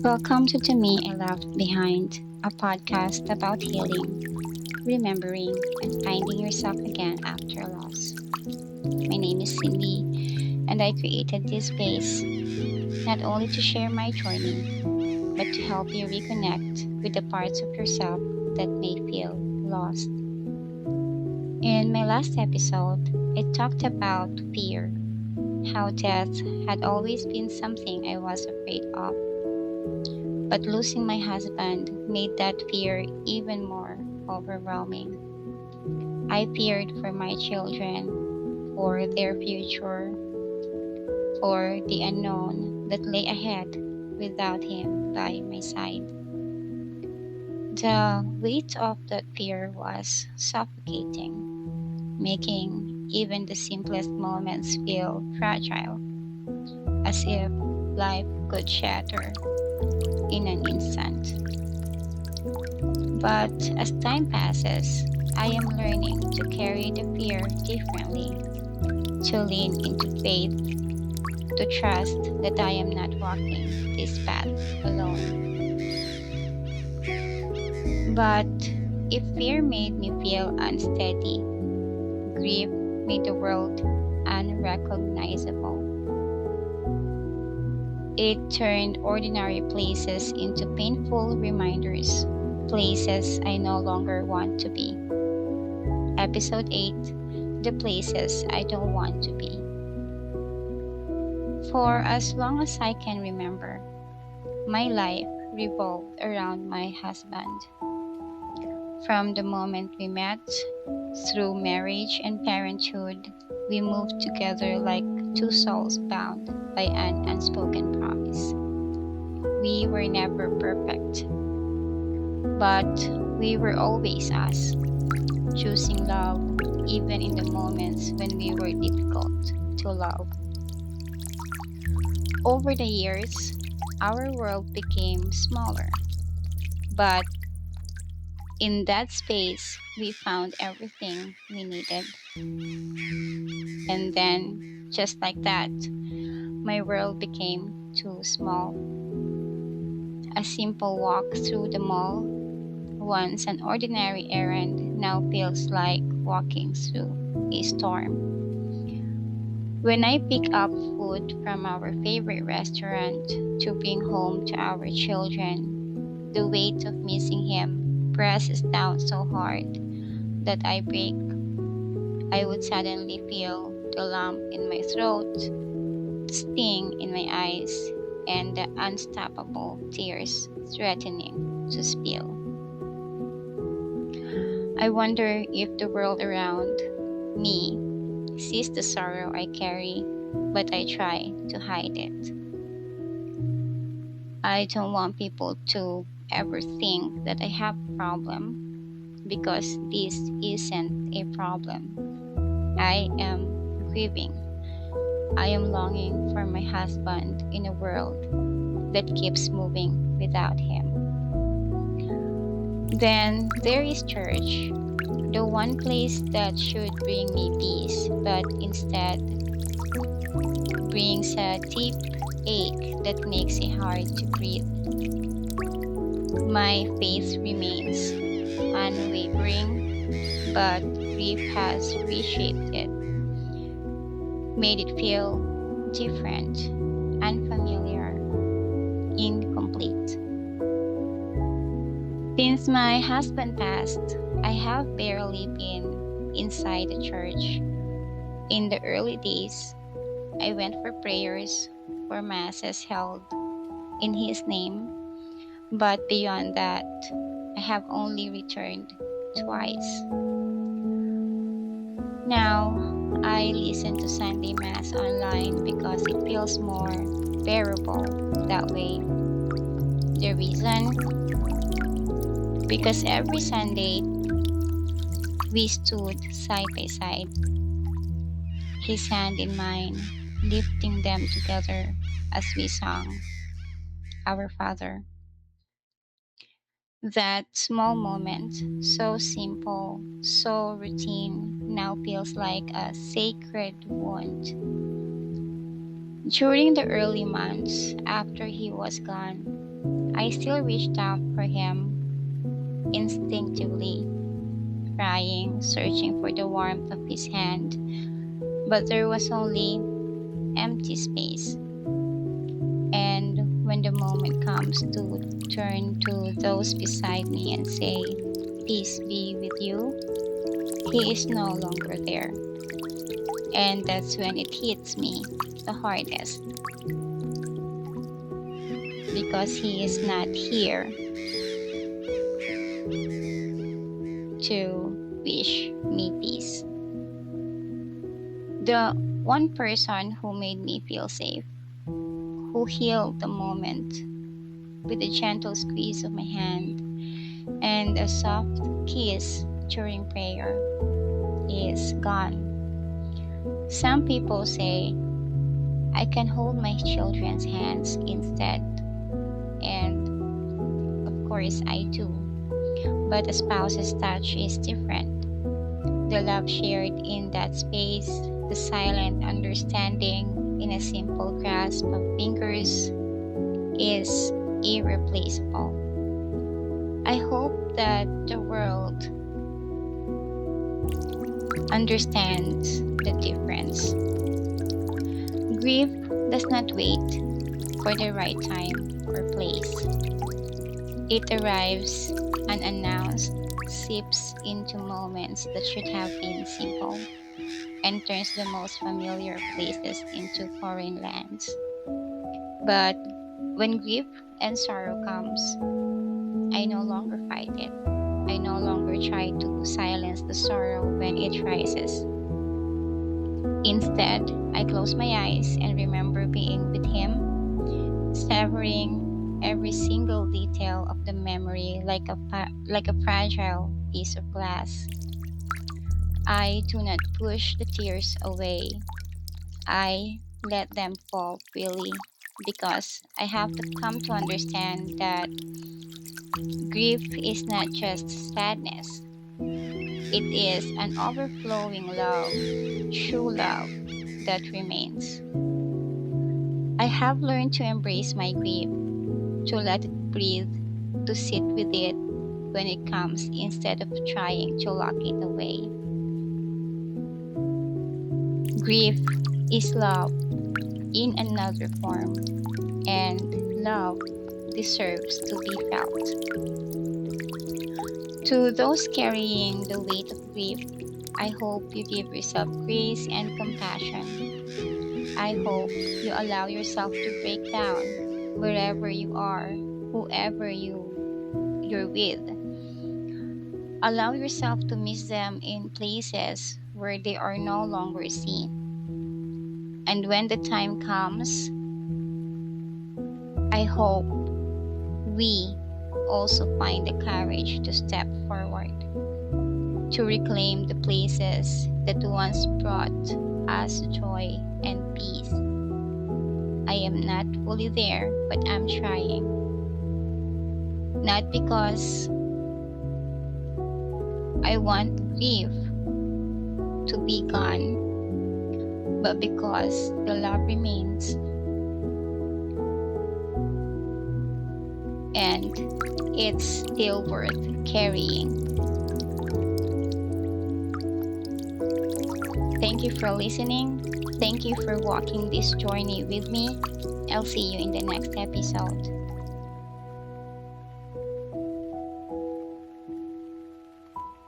Welcome to 𝗘𝗎 I Left Behind, a podcast about healing, remembering, and finding yourself again after a loss. My name is Cindy, and I created this space not only to share my journey, but to help you reconnect with the parts of yourself that may feel lost. In my last episode, I talked about fear, how death had always been something I was afraid of. But losing my husband made that fear even more overwhelming. I feared for my children, for their future, for the unknown that lay ahead without him by my side. The weight of that fear was suffocating, making even the simplest moments feel fragile, as if life could shatter in an instant. But as time passes, I am learning to carry the fear differently, to lean into faith, to trust that I am not walking this path alone. But if fear made me feel unsteady, grief made the world unrecognizable. It turned ordinary places into painful reminders, places I no longer want to be. Episode 8, The Places I Don't Want to Be. For as long as I can remember, my life revolved around my husband. From the moment we met, through marriage and parenthood, we moved together like two souls bound by an unspoken promise. We were never perfect, but we were always us, choosing love even in the moments when we were difficult to love. Over the years, our world became smaller, but in that space, we found everything we needed. And then, just like that, my world became too small. A simple walk through the mall, once an ordinary errand, now feels like walking through a storm. When I pick up food from our favorite restaurant to bring home to our children, the weight of missing him presses down so hard that I break. I would suddenly feel the lump in my throat, the sting in my eyes, and the unstoppable tears threatening to spill. I wonder if the world around me sees the sorrow I carry, but I try to hide it. I don't want people to ever think that I have a problem, because this isn't a problem. I am grieving. I am longing for my husband in a world that keeps moving without him. Then there is church, the one place that should bring me peace, but instead brings a deep ache that makes it hard to breathe. My faith remains unwavering, but grief has reshaped it, made it feel different, unfamiliar, incomplete. Since my husband passed, I have barely been inside the church. In the early days, I went for prayers, for masses held in his name, but beyond that, I have only returned twice. Now, I listen to Sunday Mass online because it feels more bearable that way. The reason? Because every Sunday, we stood side by side, his hand in mine, lifting them together as we sang, Our Father. That small moment, so simple, so routine, now feels like a sacred wound. During the early months after he was gone, I still reached out for him instinctively, crying, searching for the warmth of his hand, but there was only empty space. And when the moment comes to turn to those beside me and say, "Peace be with you," he is no longer there. And that's when it hits me the hardest, because he is not here to wish me peace. The one person who made me feel safe, who healed the moment with a gentle squeeze of my hand and a soft kiss during prayer, is gone. Some people say I can hold my children's hands instead, and of course I do. But a spouse's touch is different. The love shared in that space, the silent understanding in a simple grasp of fingers, is irreplaceable. I hope that the world understands the difference. Grief does not wait for the right time or place. It arrives unannounced, seeps into moments that should have been simple, and turns the most familiar places into foreign lands. But when grief and sorrow comes, I no longer fight it. I no longer try to silence the sorrow when it rises. Instead, I close my eyes and remember being with him, savoring every single detail of the memory like a fragile piece of glass. I do not push the tears away. I let them fall freely, because I have to come to understand that grief is not just sadness. It is an overflowing love, true love, that remains. I have learned to embrace my grief, to let it breathe, to sit with it when it comes instead of trying to lock it away. Grief is love in another form, and love deserves to be felt. To those carrying the weight of grief, I hope you give yourself grace and compassion. I hope you allow yourself to break down wherever you are, whoever you're with. Allow yourself to miss them in places where they are no longer seen. And when the time comes, I hope we also find the courage to step forward, to reclaim the places that once brought us joy and peace. I am not fully there, but I'm trying. Not because I want grief to be gone, but because the love remains, and it's still worth carrying. Thank you for listening. Thank you for walking this journey with me. I'll see you in the next episode.